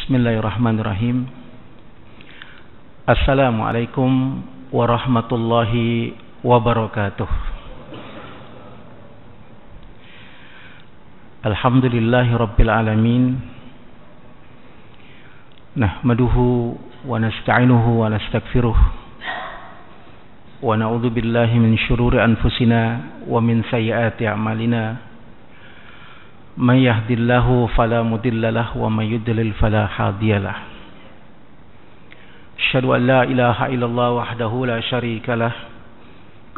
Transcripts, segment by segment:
Bismillahirrahmanirrahim. Assalamualaikum warahmatullahi wabarakatuh. Alhamdulillahi rabbil alamin. Nahmaduhu wa nasta'inuhu wa nastaghfiruh. Wa na'udzu billahi min syururi anfusina wa min sayyiati a'malina. Man yahdillahu fala mudilla lahu wa man yudlil fala hadiya lahu. Asyhadu an la ilaha illallah wahdahu la syarika lah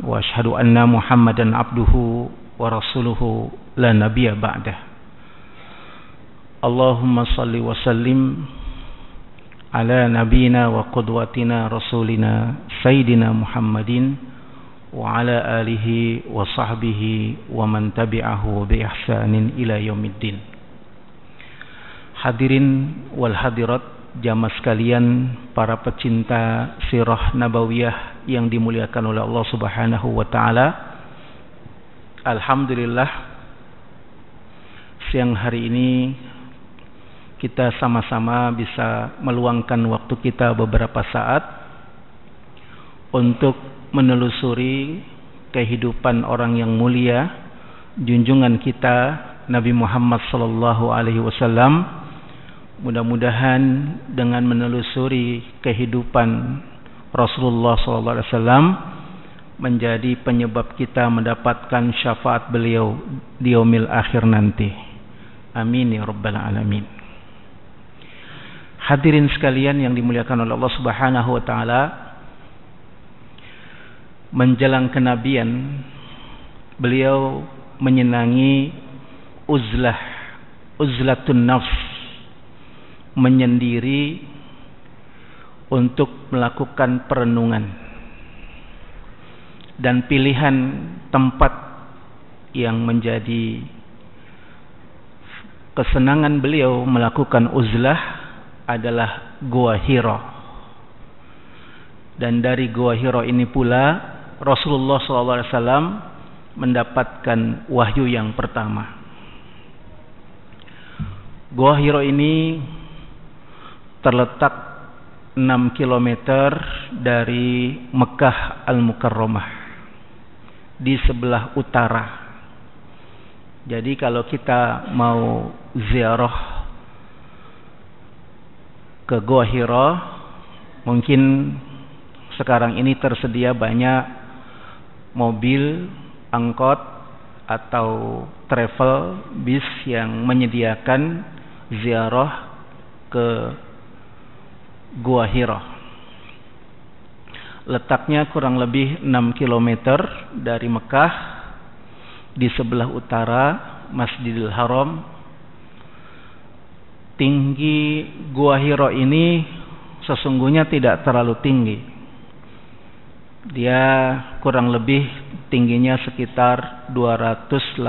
wa asyhadu anna Muhammadan abduhu wa rasuluhu la nabiyya ba'dah. Allahumma salli wa sallim ala nabiyyina wa qudwatina rasulina sayyidina Muhammadin wa ala alihi wa sahbihi wa man tabi'ahu bi ihsanin ila yaumiddin. Hadirin wal hadirat, jamaah sekalian, para pecinta sirah nabawiyah yang dimuliakan oleh Allah Subhanahu wa taala. Alhamdulillah, siang hari ini kita sama-sama bisa meluangkan waktu kita beberapa saat untuk menelusuri kehidupan orang yang mulia, junjungan kita Nabi Muhammad sallallahu alaihi wasallam. Mudah-mudahan dengan menelusuri kehidupan Rasulullah sallallahu alaihi wasallam menjadi penyebab kita mendapatkan syafaat beliau di yaumil akhir nanti. Amin ya rabbal alamin. Hadirin sekalian yang dimuliakan oleh Allah Subhanahu wa taala, menjelang kenabian beliau menyenangi uzlatun nafs, menyendiri untuk melakukan perenungan, dan pilihan tempat yang menjadi kesenangan beliau melakukan uzlah adalah Gua Hira. Dan dari Gua Hira ini pula Rasulullah SAW mendapatkan wahyu yang pertama. Gua Hira ini terletak 6 km dari Mekah Al-Mukarramah, di sebelah utara. Jadi kalau kita mau ziarah ke Gua Hira, mungkin sekarang ini tersedia banyak mobil, angkot, atau travel bis yang menyediakan ziarah ke Gua Hira. Letaknya kurang lebih 6 km dari Mekah, di sebelah utara Masjidil Haram. Tinggi Gua Hira ini sesungguhnya tidak terlalu tinggi. Dia kurang lebih tingginya sekitar 281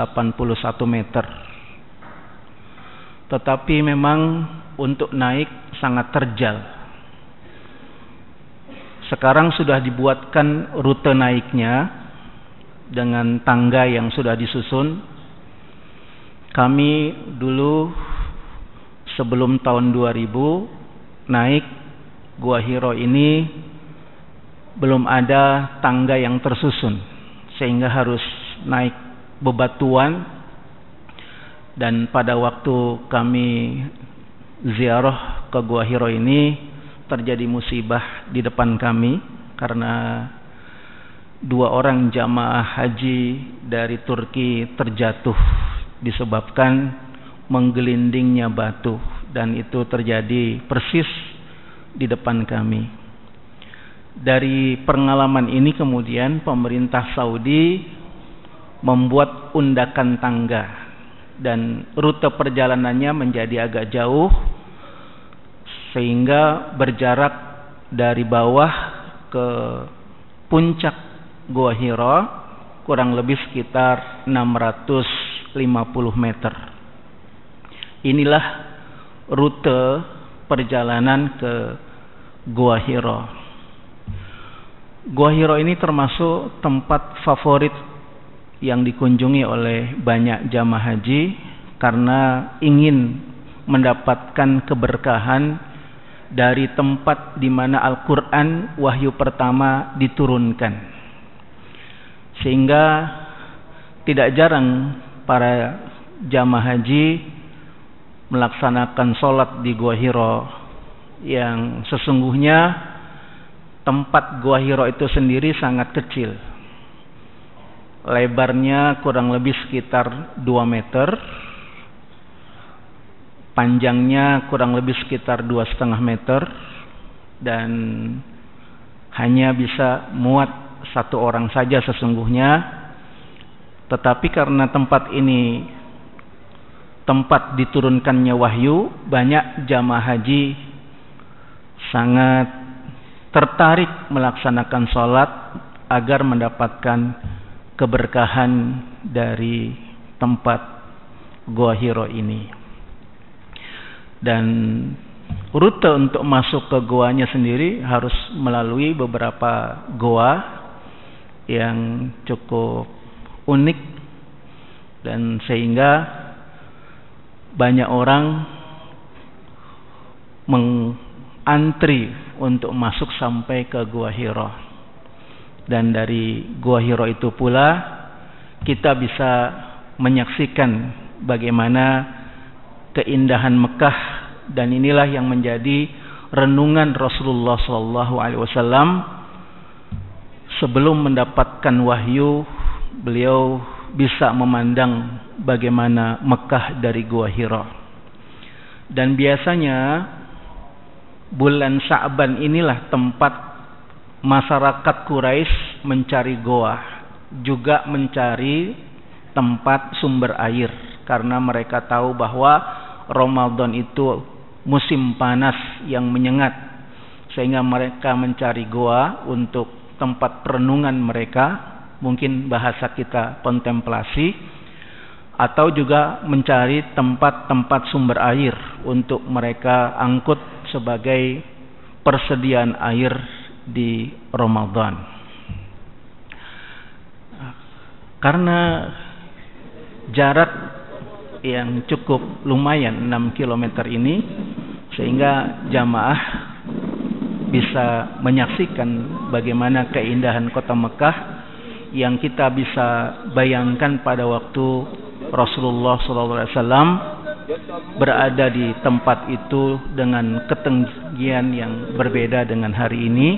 meter. Tetapi memang untuk naik sangat terjal. Sekarang sudah dibuatkan rute naiknya dengan tangga yang sudah disusun. Kami dulu sebelum tahun 2000 naik Gua Hira ini belum ada tangga yang tersusun, sehingga harus naik bebatuan. Dan pada waktu kami ziarah ke Gua Hira ini terjadi musibah di depan kami, karena 2 orang jamaah haji dari Turki terjatuh disebabkan menggelindingnya batu, dan itu terjadi persis di depan kami. Dari pengalaman ini kemudian pemerintah Saudi membuat undakan tangga, dan rute perjalanannya menjadi agak jauh, sehingga berjarak dari bawah ke puncak Gua Hira kurang lebih sekitar 650 meter. Inilah rute perjalanan ke Gua Hira. Gua Hira ini termasuk tempat favorit yang dikunjungi oleh banyak jamaah haji karena ingin mendapatkan keberkahan dari tempat di mana Al-Quran wahyu pertama diturunkan. Sehingga tidak jarang para jamaah haji melaksanakan sholat di Gua Hiro, yang sesungguhnya tempat Gua Hiro itu sendiri sangat kecil. Lebarnya kurang lebih sekitar 2 meter, panjangnya kurang lebih sekitar 2,5 meter, dan hanya bisa muat 1 orang saja sesungguhnya. Tetapi karena tempat ini tempat diturunkannya wahyu, banyak jamaah haji sangat tertarik melaksanakan sholat agar mendapatkan keberkahan dari tempat Gua Hiro ini. Dan rute untuk masuk ke goanya sendiri harus melalui beberapa goa yang cukup unik, dan sehingga banyak orang mengantri untuk masuk sampai ke Gua Hiro. Dan dari Gua Hiro itu pula kita bisa menyaksikan bagaimana keindahan Mekah, dan inilah yang menjadi renungan Rasulullah SAW sebelum mendapatkan wahyu. Beliau bisa memandang bagaimana Mekah dari Gua Hiro. Dan biasanya bulan Sya'ban inilah tempat masyarakat Quraisy mencari goa, juga mencari tempat sumber air, karena mereka tahu bahwa Ramadan itu musim panas yang menyengat, sehingga mereka mencari goa untuk tempat perenungan mereka, mungkin bahasa kita kontemplasi, atau juga mencari tempat-tempat sumber air untuk mereka angkut sebagai persediaan air di Ramadan. Karena jarak yang cukup lumayan 6 km ini, sehingga jamaah bisa menyaksikan bagaimana keindahan kota Mekah yang kita bisa bayangkan pada waktu Rasulullah SAW berada di tempat itu dengan ketinggian yang berbeda dengan hari ini,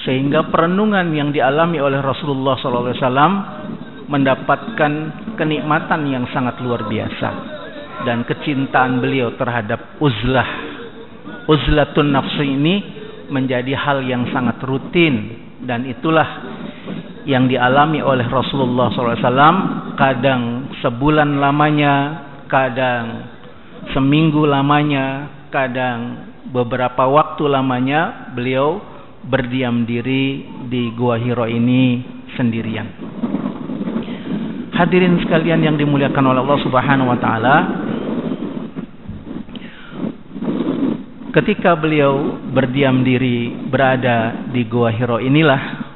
sehingga perenungan yang dialami oleh Rasulullah SAW mendapatkan kenikmatan yang sangat luar biasa, dan kecintaan beliau terhadap uzlatun nafsi ini menjadi hal yang sangat rutin, dan itulah yang dialami oleh Rasulullah SAW. Kadang sebulan lamanya, kadang seminggu lamanya, kadang beberapa waktu lamanya beliau berdiam diri di Gua Hiro ini sendirian. Hadirin sekalian yang dimuliakan oleh Allah Subhanahu wa taala, ketika beliau berdiam diri berada di Gua Hiro inilah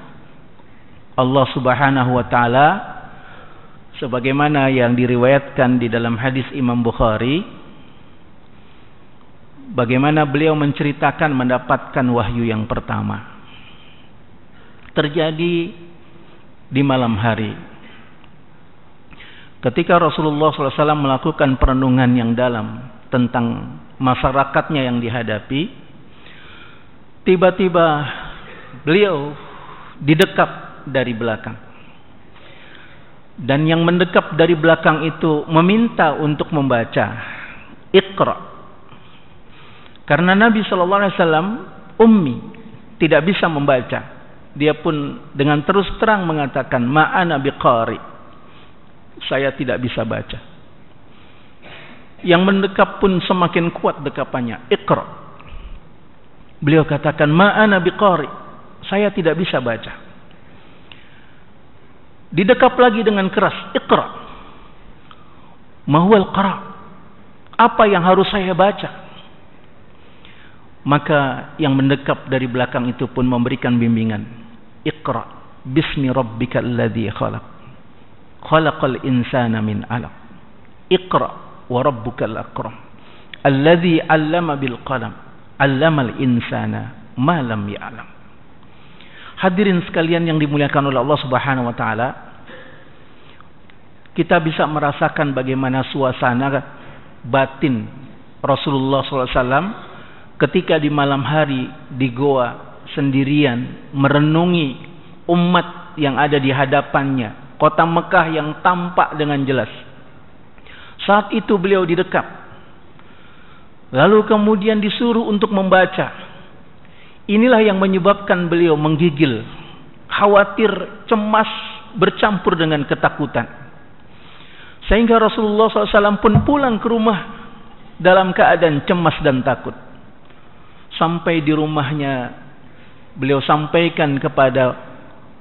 Allah Subhanahu wa taala, sebagaimana yang diriwayatkan di dalam hadis Imam Bukhari, bagaimana beliau menceritakan mendapatkan wahyu yang pertama terjadi di malam hari. Ketika Rasulullah SAW melakukan perenungan yang dalam tentang masyarakatnya yang dihadapi, tiba-tiba beliau didekap dari belakang, dan yang mendekap dari belakang itu meminta untuk membaca Iqra, karena Nabi SAW ummi, tidak bisa membaca. Dia pun dengan terus terang mengatakan ma'ana biqari, saya tidak bisa baca. Yang mendekap pun semakin kuat dekapannya, Iqra. Beliau katakan ma'ana biqari, saya tidak bisa baca. Didekap lagi dengan keras, Iqra, mahwal qara, apa yang harus saya baca? Maka yang mendekap dari belakang itu pun memberikan bimbingan, Iqra bismi rabbikal ladzi khalaq, khalaqal insana min 'alaq, Iqra wa rabbukal akram, Alladzi 'allama bil qalam, 'allamal insana ma lam ya'lam. Hadirin sekalian yang dimuliakan oleh Allah Subhanahu wa taala, kita bisa merasakan bagaimana suasana batin Rasulullah SAW ketika di malam hari di goa sendirian merenungi umat yang ada di hadapannya, kota Mekah yang tampak dengan jelas. Saat itu beliau didekap, lalu kemudian disuruh untuk membaca. Inilah yang menyebabkan beliau menggigil, khawatir, cemas, bercampur dengan ketakutan. Sehingga Rasulullah SAW pun pulang ke rumah dalam keadaan cemas dan takut. Sampai di rumahnya beliau sampaikan kepada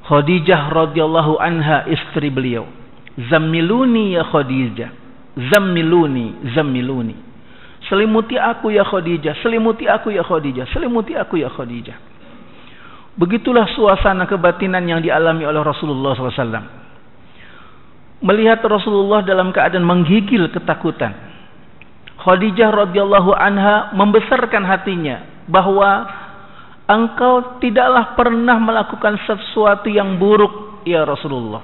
Khadijah radhiyallahu anha, istri beliau, "Zammiluni ya Khadijah, zammiluni, zammiluni. Selimuti aku ya Khadijah, selimuti aku ya Khadijah, selimuti aku ya Khadijah." Begitulah suasana kebatinan yang dialami oleh Rasulullah SAW. Melihat Rasulullah dalam keadaan menggigil ketakutan, Khadijah radhiyallahu anha membesarkan hatinya bahwa engkau tidaklah pernah melakukan sesuatu yang buruk ya Rasulullah.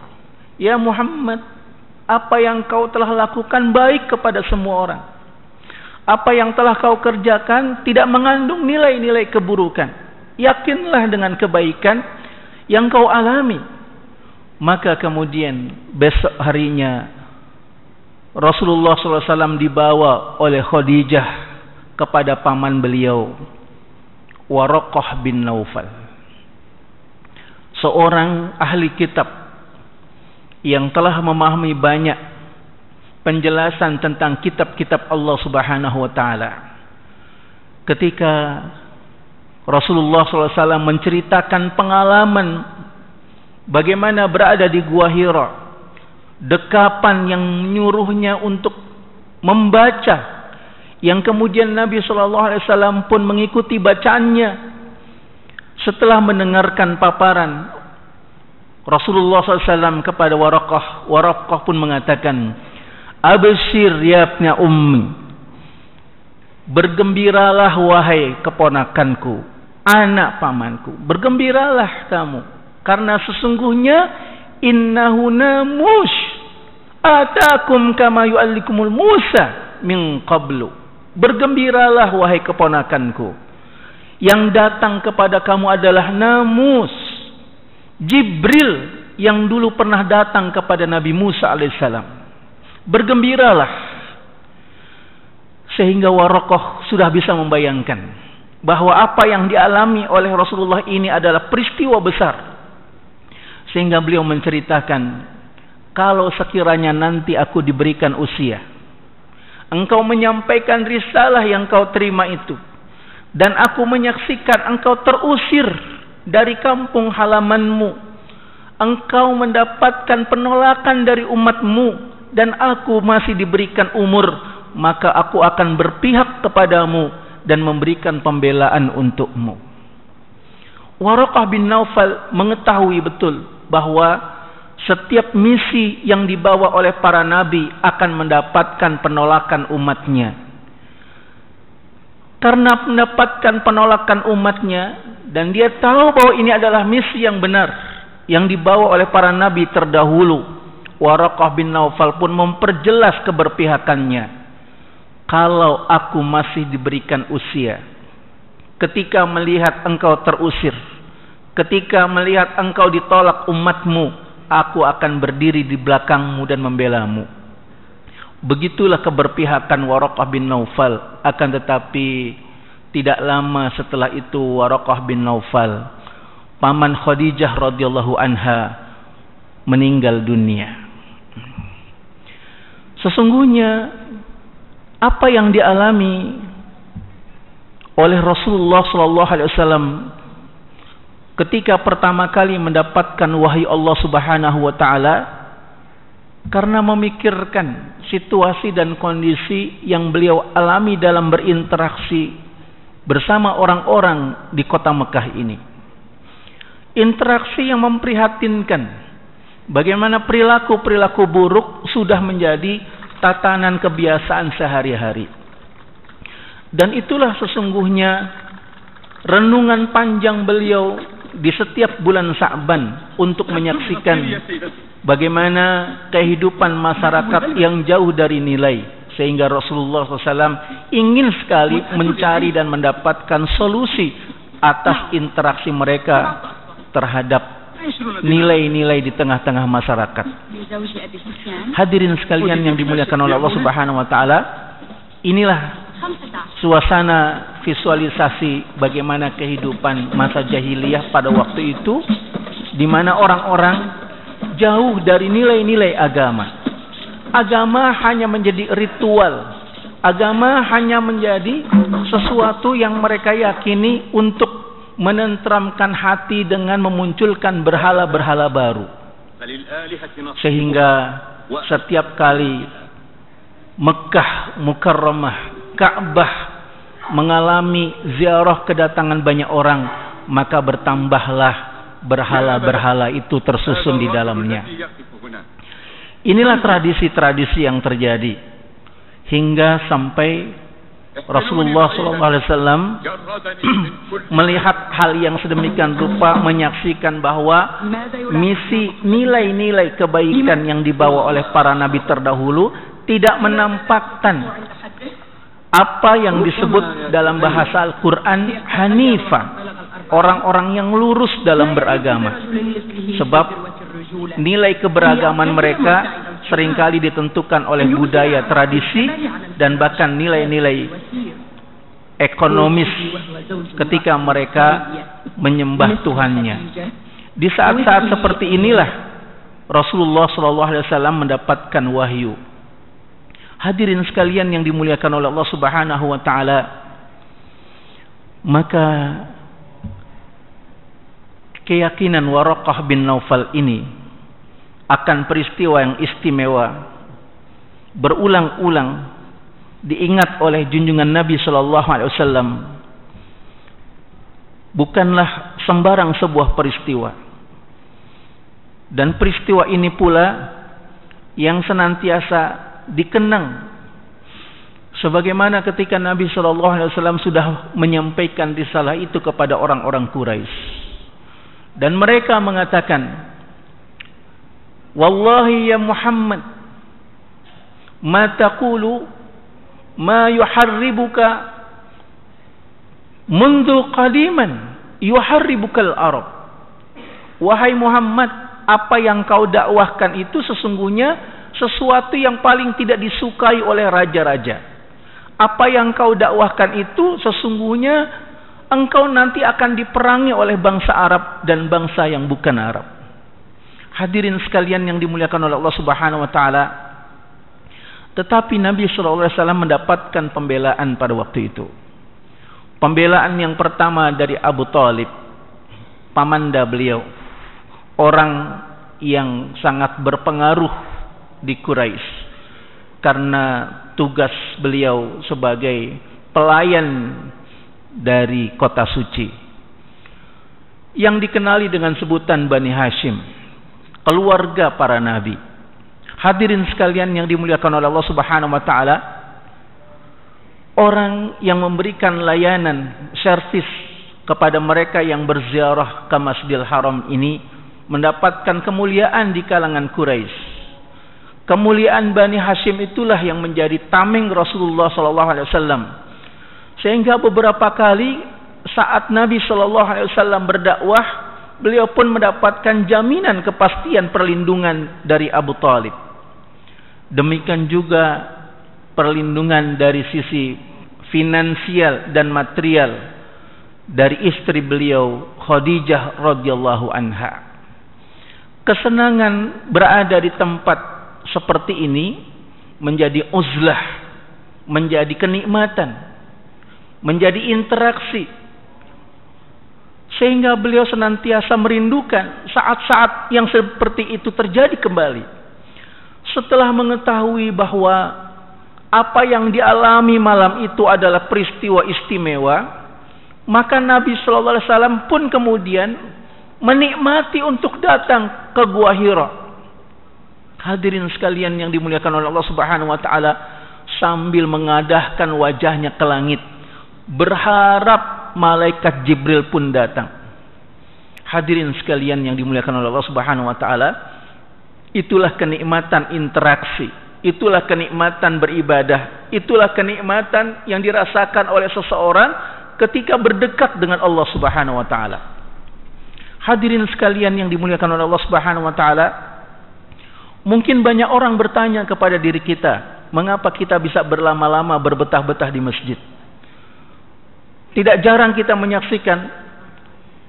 Ya Muhammad, apa yang kau telah lakukan baik kepada semua orang. Apa yang telah kau kerjakan tidak mengandung nilai-nilai keburukan. Yakinlah dengan kebaikan yang kau alami. Maka kemudian besok harinya Rasulullah SAW dibawa oleh Khadijah kepada paman beliau, Waraqah bin Naufal, seorang ahli kitab yang telah memahami banyak penjelasan tentang kitab-kitab Allah Subhanahu wa taala. Ketika Rasulullah SAW menceritakan pengalaman bagaimana berada di Gua Hira, dekapan yang menyuruhnya untuk membaca, yang kemudian Nabi SAW pun mengikuti bacaannya. Setelah mendengarkan paparan Rasulullah SAW kepada Waraqah, Waraqah pun mengatakan, "Abshir ya ibna ummi, bergembiralah wahai keponakanku, anak pamanku, bergembiralah kamu. Karena sesungguhnya innahu namus atakum kama yu'allikumul Musa min qablu." Bergembiralah wahai keponakanku, yang datang kepada kamu adalah namus, Jibril yang dulu pernah datang kepada Nabi Musa alaihissalam. Bergembiralah. Sehingga Waraqah sudah bisa membayangkan bahwa apa yang dialami oleh Rasulullah ini adalah peristiwa besar. Sehingga beliau menceritakan, kalau sekiranya nanti aku diberikan usia, engkau menyampaikan risalah yang kau terima itu, dan aku menyaksikan engkau terusir dari kampung halamanmu, engkau mendapatkan penolakan dari umatmu, dan aku masih diberikan umur, maka aku akan berpihak kepadamu dan memberikan pembelaan untukmu. Waraqah bin Naufal mengetahui betul bahwa setiap misi yang dibawa oleh para nabi akan mendapatkan penolakan umatnya. Karena mendapatkan penolakan umatnya, dan dia tahu bahwa ini adalah misi yang benar yang dibawa oleh para nabi terdahulu, Waraqah bin Naufal pun memperjelas keberpihakannya. Kalau aku masih diberikan usia, ketika melihat engkau terusir, ketika melihat engkau ditolak umatmu, aku akan berdiri di belakangmu dan membelamu. Begitulah keberpihakan Waraqah bin Naufal. Akan tetapi tidak lama setelah itu Waraqah bin Naufal, paman Khadijah radhiyallahu anha, meninggal dunia. Sesungguhnya apa yang dialami oleh Rasulullah SAW ketika pertama kali mendapatkan wahyu Allah Subhanahu wa taala, karena memikirkan situasi dan kondisi yang beliau alami dalam berinteraksi bersama orang-orang di kota Mekah ini. Interaksi yang memprihatinkan, bagaimana perilaku-perilaku buruk sudah menjadi tatanan kebiasaan sehari-hari. Dan itulah sesungguhnya renungan panjang beliau di setiap bulan Sa'ban untuk menyaksikan bagaimana kehidupan masyarakat yang jauh dari nilai, sehingga Rasulullah SAW ingin sekali mencari dan mendapatkan solusi atas interaksi mereka terhadap nilai-nilai di tengah-tengah masyarakat. Hadirin sekalian yang dimuliakan oleh Allah Subhanahu wa taala, inilah suasana visualisasi bagaimana kehidupan masa jahiliyah pada waktu itu, di mana orang-orang jauh dari nilai-nilai agama. Agama hanya menjadi ritual. Agama hanya menjadi sesuatu yang mereka yakini untuk menenteramkan hati dengan memunculkan berhala-berhala baru. Sehingga setiap kali Mekah Mukarramah, Ka'bah mengalami ziarah kedatangan banyak orang, maka bertambahlah berhala-berhala itu tersusun di dalamnya. Inilah tradisi-tradisi yang terjadi hingga sampai Rasulullah SAW melihat hal yang sedemikian rupa, menyaksikan bahwa misi nilai-nilai kebaikan yang dibawa oleh para nabi terdahulu tidak menampakkan apa yang disebut dalam bahasa Al-Quran Hanifah, orang-orang yang lurus dalam beragama. Sebab nilai keberagaman mereka seringkali ditentukan oleh budaya, tradisi, dan bahkan nilai-nilai ekonomis ketika mereka menyembah Tuhannya. Di saat-saat seperti inilah Rasulullah SAW mendapatkan wahyu. Hadirin sekalian yang dimuliakan oleh Allah Subhanahu wa taala, maka keyakinan Waraqah bin Naufal ini akan peristiwa yang istimewa berulang-ulang diingat oleh junjungan Nabi sallallahu alaihi wasallam, bukanlah sembarang sebuah peristiwa. Dan peristiwa ini pula yang senantiasa dikenang, sebagaimana ketika Nabi sallallahu alaihi wasallam sudah menyampaikan risalah itu kepada orang-orang Quraisy, dan mereka mengatakan, wallahi ya Muhammad, ma taqulu ma yuharribuka mundu qadiman yuharribukal Arab. Wahai Muhammad, apa yang kau dakwahkan itu sesungguhnya sesuatu yang paling tidak disukai oleh raja-raja. Apa yang kau dakwahkan itu sesungguhnya engkau nanti akan diperangi oleh bangsa Arab dan bangsa yang bukan Arab. Hadirin sekalian yang dimuliakan oleh Allah Subhanahu wa taala, tetapi Nabi sallallahu alaihi wasallam mendapatkan pembelaan pada waktu itu. Pembelaan yang pertama dari Abu Thalib, pamanda beliau, orang yang sangat berpengaruh di Quraisy karena tugas beliau sebagai pelayan dari kota suci yang dikenali dengan sebutan Bani Hashim, keluarga para nabi. Hadirin sekalian yang dimuliakan oleh Allah Subhanahu wa taala, orang yang memberikan layanan servis kepada mereka yang berziarah ke Masjidil Haram ini mendapatkan kemuliaan di kalangan Quraisy. Kemuliaan Bani Hashim itulah yang menjadi tameng Rasulullah sallallahu alaihi wasallam. Sehingga beberapa kali saat Nabi sallallahu alaihi wasallam berdakwah, beliau pun mendapatkan jaminan kepastian perlindungan dari Abu Thalib. Demikian juga perlindungan dari sisi finansial dan material dari istri beliau Khadijah radhiyallahu anha. Kesenangan berada di tempat seperti ini menjadi uzlah, menjadi kenikmatan, menjadi interaksi, sehingga beliau senantiasa merindukan saat-saat yang seperti itu terjadi kembali. Setelah mengetahui bahwa apa yang dialami malam itu adalah peristiwa istimewa, maka Nabi sallallahu alaihi wasallam pun kemudian menikmati untuk datang ke Gua Hira. Hadirin sekalian yang dimuliakan oleh Allah Subhanahu wa taala, sambil mengadahkan wajahnya ke langit, berharap malaikat Jibril pun datang. Hadirin sekalian yang dimuliakan oleh Allah Subhanahu wa taala, itulah kenikmatan interaksi, itulah kenikmatan beribadah, itulah kenikmatan yang dirasakan oleh seseorang ketika berdekat dengan Allah Subhanahu wa taala. Hadirin sekalian yang dimuliakan oleh Allah Subhanahu wa taala, mungkin banyak orang bertanya kepada diri kita, mengapa kita bisa berlama-lama berbetah-betah di masjid? Tidak jarang kita menyaksikan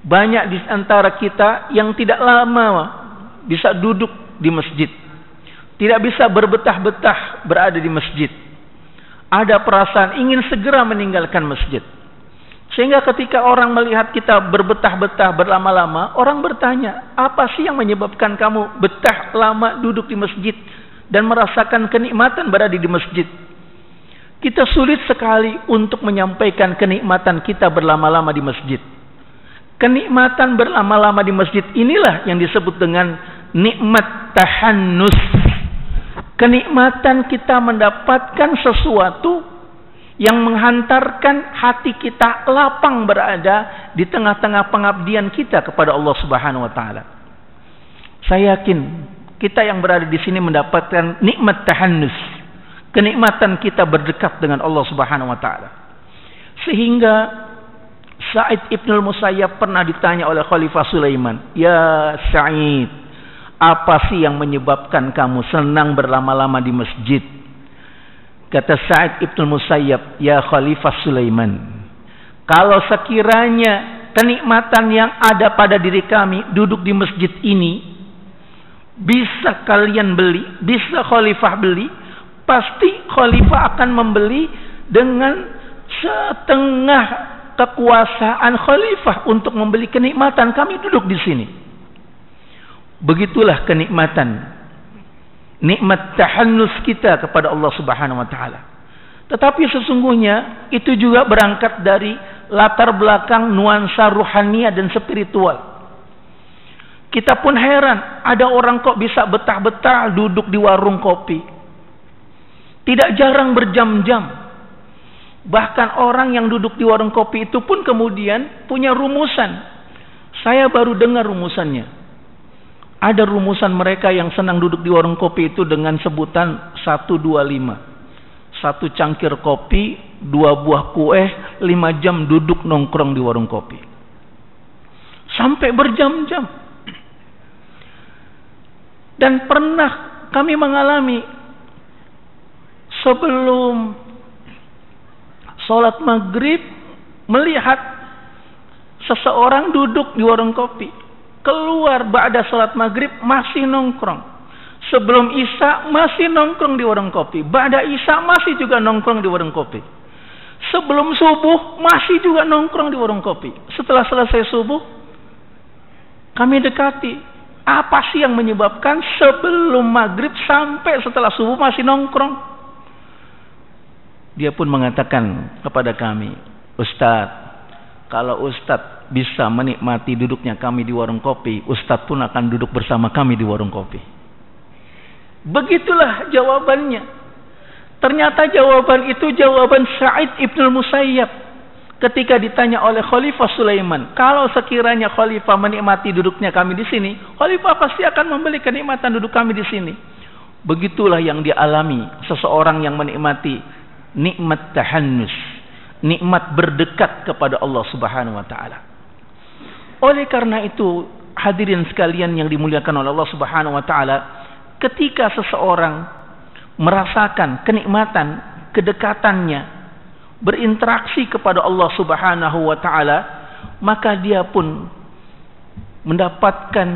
banyak di antara kita yang tidak lama bisa duduk di masjid, tidak bisa berbetah-betah berada di masjid. Ada perasaan ingin segera meninggalkan masjid. Sehingga ketika orang melihat kita berbetah-betah berlama-lama, orang bertanya, apa sih yang menyebabkan kamu betah lama duduk di masjid dan merasakan kenikmatan berada di masjid? Kita sulit sekali untuk menyampaikan kenikmatan kita berlama-lama di masjid. Kenikmatan berlama-lama di masjid inilah yang disebut dengan nikmat tahannus. Kenikmatan kita mendapatkan sesuatu yang menghantarkan hati kita lapang berada di tengah-tengah pengabdian kita kepada Allah Subhanahu wa taala. Saya yakin kita yang berada di sini mendapatkan nikmat tahannus, kenikmatan kita berdekat dengan Allah Subhanahu wa taala. Sehingga Sa'id ibn al-Musayyab pernah ditanya oleh Khalifah Sulaiman, "Ya Sa'id, apa sih yang menyebabkan kamu senang berlama-lama di masjid?" Kata Sa'id ibn al-Musayyab, "Ya Khalifah Sulaiman, kalau sekiranya kenikmatan yang ada pada diri kami duduk di masjid ini bisa kalian beli, bisa Khalifah beli, pasti Khalifah akan membeli dengan setengah kekuasaan Khalifah untuk membeli kenikmatan kami duduk di sini." Begitulah kenikmatan, nikmat tahannus kita kepada Allah Subhanahu wa taala. Tetapi sesungguhnya itu juga berangkat dari latar belakang nuansa ruhania dan spiritual. Kita pun heran, ada orang kok bisa betah-betah duduk di warung kopi. Tidak jarang berjam-jam. Bahkan orang yang duduk di warung kopi itu pun kemudian punya rumusan. Saya baru dengar rumusannya. Ada rumusan mereka yang senang duduk di warung kopi itu dengan sebutan 125. 1 cangkir kopi, 2 buah kue, 5 jam duduk nongkrong di warung kopi. Sampai berjam-jam. Dan pernah kami mengalami sebelum sholat maghrib melihat seseorang duduk di warung kopi, keluar ba'da sholat maghrib masih nongkrong, sebelum isya masih nongkrong di warung kopi, ba'da isya masih juga nongkrong di warung kopi, sebelum subuh masih juga nongkrong di warung kopi. Setelah selesai subuh kami dekati, apa sih yang menyebabkan sebelum maghrib sampai setelah subuh masih nongkrong? Dia pun mengatakan kepada kami, "Ustadz, kalau Ustadz bisa menikmati duduknya kami di warung kopi, Ustadz pun akan duduk bersama kami di warung kopi." Begitulah jawabannya. Ternyata jawaban itu jawaban Sa'id ibn al-Musayyab ketika ditanya oleh Khalifah Sulaiman, "Kalau sekiranya Khalifah menikmati duduknya kami di sini, Khalifah pasti akan membeli kenikmatan duduk kami di sini." Begitulah yang dialami seseorang yang menikmati nikmat tahannus, nikmat berdekat kepada Allah Subhanahu wa taala. Oleh karena itu, hadirin sekalian yang dimuliakan oleh Allah Subhanahu wa taala, ketika seseorang merasakan kenikmatan kedekatannya berinteraksi kepada Allah Subhanahu wa taala, maka dia pun mendapatkan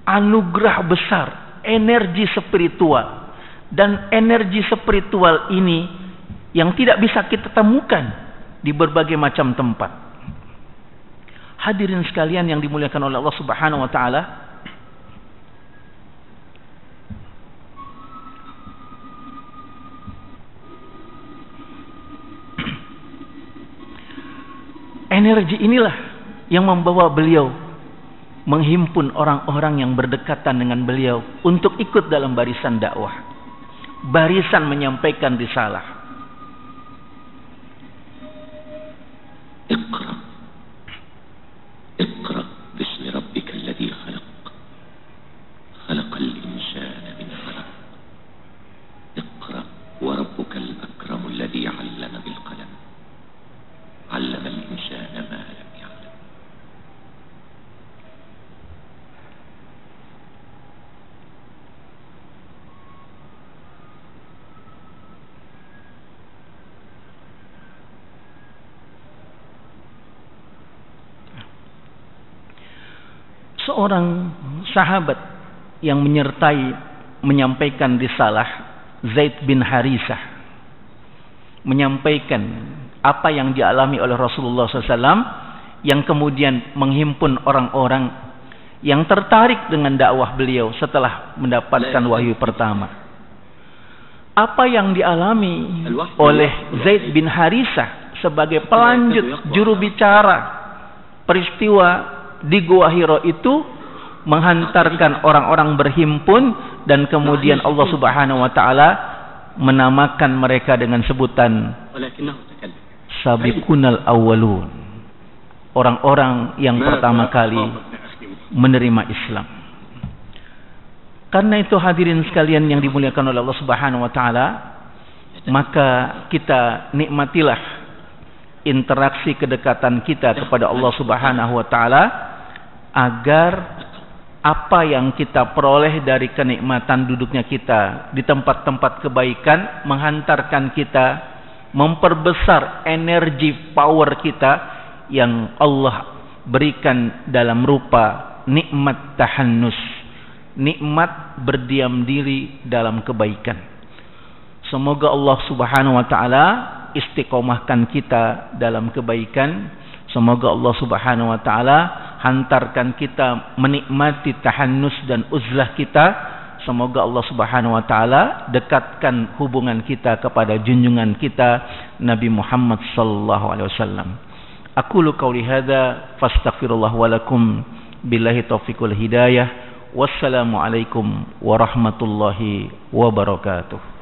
anugerah besar, energi spiritual. Dan energi spiritual ini yang tidak bisa kita temukan di berbagai macam tempat. Hadirin sekalian yang dimuliakan oleh Allah Subhanahu wa taala, energi inilah yang membawa beliau menghimpun orang-orang yang berdekatan dengan beliau untuk ikut dalam barisan dakwah, barisan menyampaikan risalah. seorang sahabat yang menyertai menyampaikan risalah, Zaid bin Harisah, menyampaikan apa yang dialami oleh Rasulullah SAW, yang kemudian menghimpun orang-orang yang tertarik dengan dakwah beliau setelah mendapatkan wahyu pertama. Apa yang dialami oleh Zaid bin Harisah sebagai pelanjut juru bicara peristiwa di Gua Hira itu menghantarkan orang-orang berhimpun, dan kemudian Allah Subhanahu wa taala menamakan mereka dengan sebutan Sabiqunal Awwalun, orang-orang yang pertama kali menerima Islam. Karena itu hadirin sekalian yang dimuliakan oleh Allah Subhanahu wa taala, maka kita nikmatilah interaksi kedekatan kita kepada Allah Subhanahu wa taala, agar apa yang kita peroleh dari kenikmatan duduknya kita di tempat-tempat kebaikan menghantarkan kita memperbesar energi power kita yang Allah berikan dalam rupa nikmat tahannus, nikmat berdiam diri dalam kebaikan. Semoga Allah Subhanahu wa taala istiqomahkan kita dalam kebaikan. Semoga Allah Subhanahu wa taala hantarkan kita menikmati tahannus dan uzlah kita. Semoga Allah Subhanahu wa taala dekatkan hubungan kita kepada junjungan kita Nabi Muhammad sallallahu alaihi wasallam. Aqulu qauli hadza fastaghfirullah wa lakum, billahi taufiq wal hidayah. Wassalamu alaikum warahmatullahi wabarakatuh.